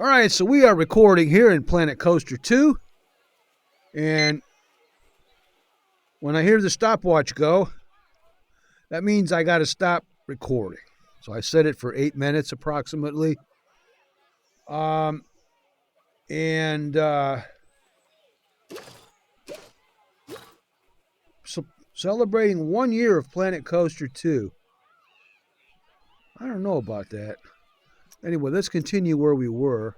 All right, so we are recording here in Planet Coaster 2. And when I hear the stopwatch go, that means I got to stop recording. So I set it for 8 minutes approximately. So celebrating 1 year of Planet Coaster 2. I don't know about that. Anyway, let's continue where we were.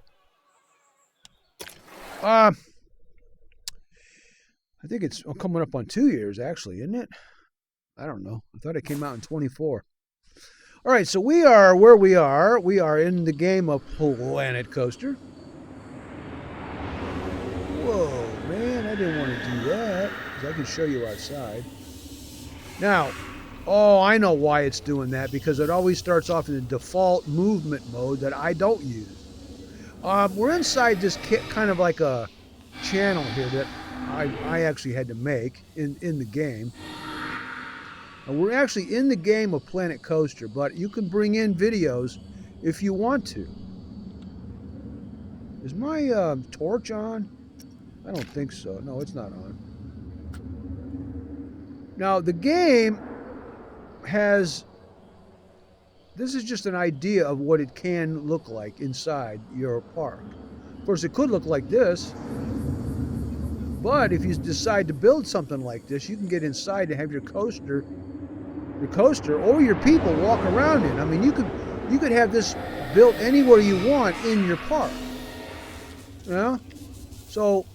I think it's coming up on 2 years, actually, isn't it? I don't know. I thought it came out in 24. All right, so we are where we are. We are in the game of Planet Coaster. Whoa, man, I didn't want to do that, because I can show you outside. Now, I know why it's doing that, because it always starts off in the default movement mode that I don't use. We're inside this kind of like a channel here that I actually had to make in the game. And we're actually in the game of Planet Coaster, but you can bring in videos if you want to. Is my torch on? I don't think so. No, it's not on. Now, the game has... This is just an idea of what it can look like inside your park. Of course, it could look like this. But if you decide to build something like this, you can get inside and have your coaster or your people walk around in. I mean, you could have this built anywhere you want in your park. You know? So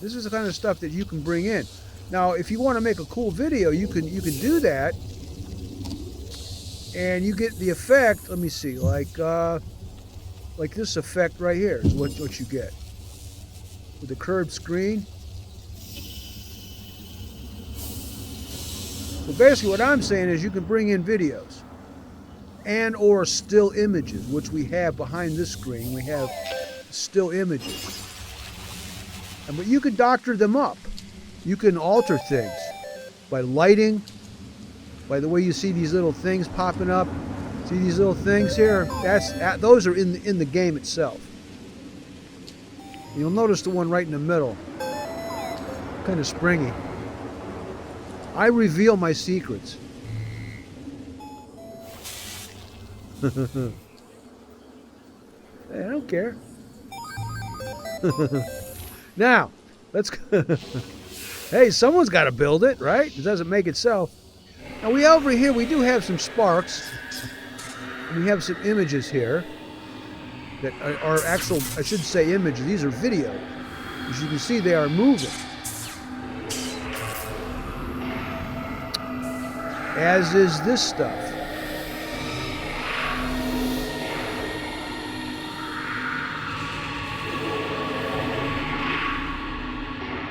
this is the kind of stuff that you can bring in. Now, if you want to make a cool video, you can do that, and you get the effect. Let me see, like this effect right here is what you get with the curved screen. So basically what I'm saying is you can bring in videos and or still images, which we have behind this screen. We have still images. But you can doctor them up. You can alter things by lighting, by the way you see these little things popping up. See these little things here? Those are in the game itself. You'll notice the one right in the middle, kind of springy. I reveal my secrets. Hey, I don't care. Now, let's... Hey, someone's got to build it, right? It doesn't make itself. Now, over here, we do have some sparks. And we have some images here that are actual, I should say images. These are video. As you can see, they are moving. As is this stuff.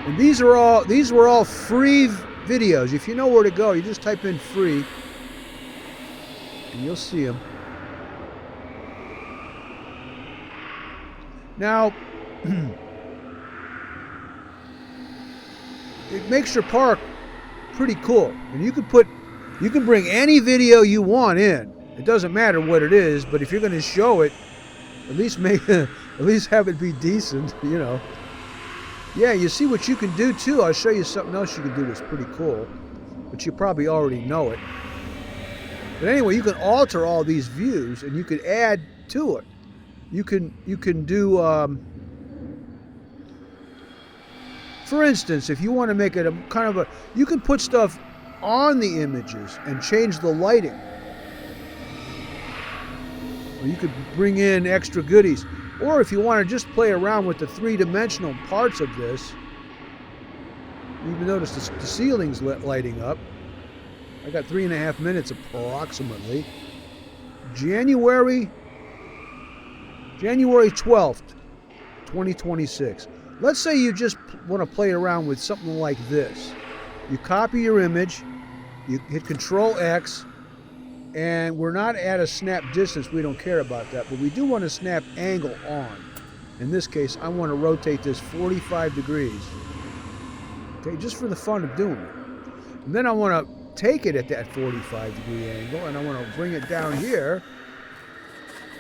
And these were all free videos. If you know where to go, you just type in free and you'll see them. Now, it makes your park pretty cool. And you can bring any video you want in. It doesn't matter what it is, but if you're going to show it, at least have it be decent, you know. Yeah, you see what you can do too. I'll show you something else you can do that's pretty cool, but you probably already know it. But anyway, you can alter all these views and you can add to it. You can do, for instance, if you want to make it a kind of you can put stuff on the images and change the lighting. Or you could bring in extra goodies. Or if you want to just play around with the three-dimensional parts of this, you can notice the ceiling's lighting up. I got 3.5 minutes approximately. January 12th, 2026. Let's say you just want to play around with something like this. You copy your image, you hit Control X, and we're not at a snap distance. We don't care about that, but we do want a snap angle on. In this case, I want to rotate this 45 degrees. Okay, just for the fun of doing it. And then I want to take it at that 45 degree angle, and I want to bring it down here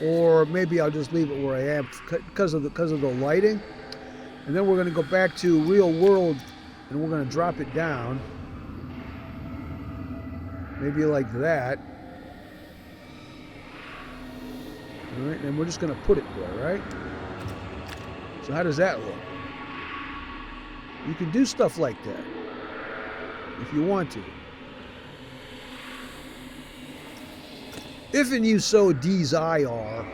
or maybe I'll just leave it where I am because of the lighting. And then we're going to go back to real world, and we're going to drop it down, maybe like that. All right, and we're just going to put it there, right? So how does that look? You can do stuff like that if you want to. If and you so desire.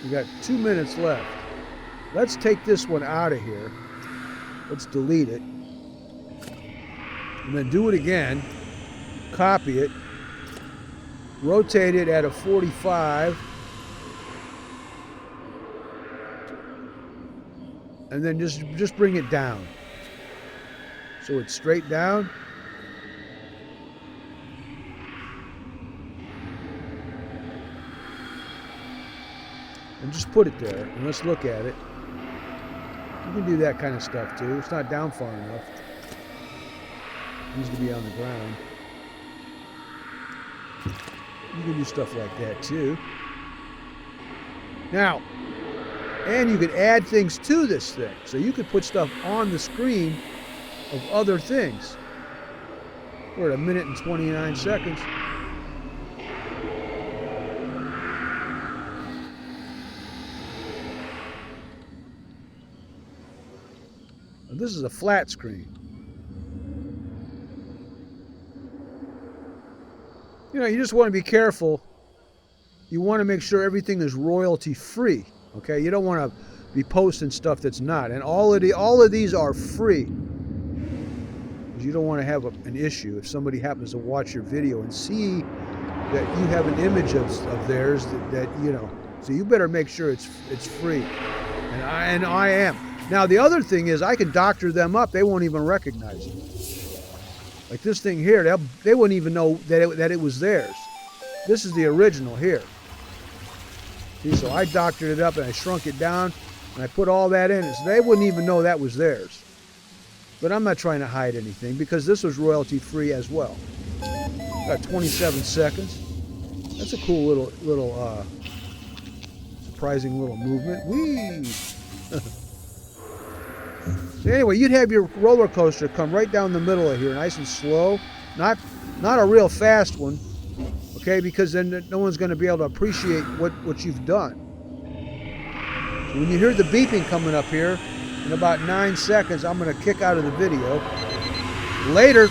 We got 2 minutes left. Let's take this one out of here. Let's delete it. And then do it again. Copy it. Rotate it at a 45. And then just bring it down. So it's straight down. And just put it there, and let's look at it. You can do that kind of stuff too. It's not down far enough. It needs to be on the ground. You can do stuff like that too. Now, and you can add things to this thing. So you could put stuff on the screen of other things. We're at 1 minute and 29 seconds. This is a flat screen. You know, you just want to be careful. You want to make sure everything is royalty free. Okay, you don't want to be posting stuff that's not. And all of these are free. Because you don't want to have an issue if somebody happens to watch your video and see that you have an image of theirs that you know. So you better make sure it's free. And I am. Now the other thing is I can doctor them up. They won't even recognize it. Like this thing here, they wouldn't even know that it was theirs. This is the original here. See, so I doctored it up and I shrunk it down and I put all that in it. So they wouldn't even know that was theirs. But I'm not trying to hide anything because this was royalty free as well. Got 27 seconds. That's a cool little surprising little movement. Whee! So anyway, you'd have your roller coaster come right down the middle of here, nice and slow. Not a real fast one, okay? Because then no one's going to be able to appreciate what you've done. So when you hear the beeping coming up here, in about 9 seconds, I'm going to kick out of the video. Later.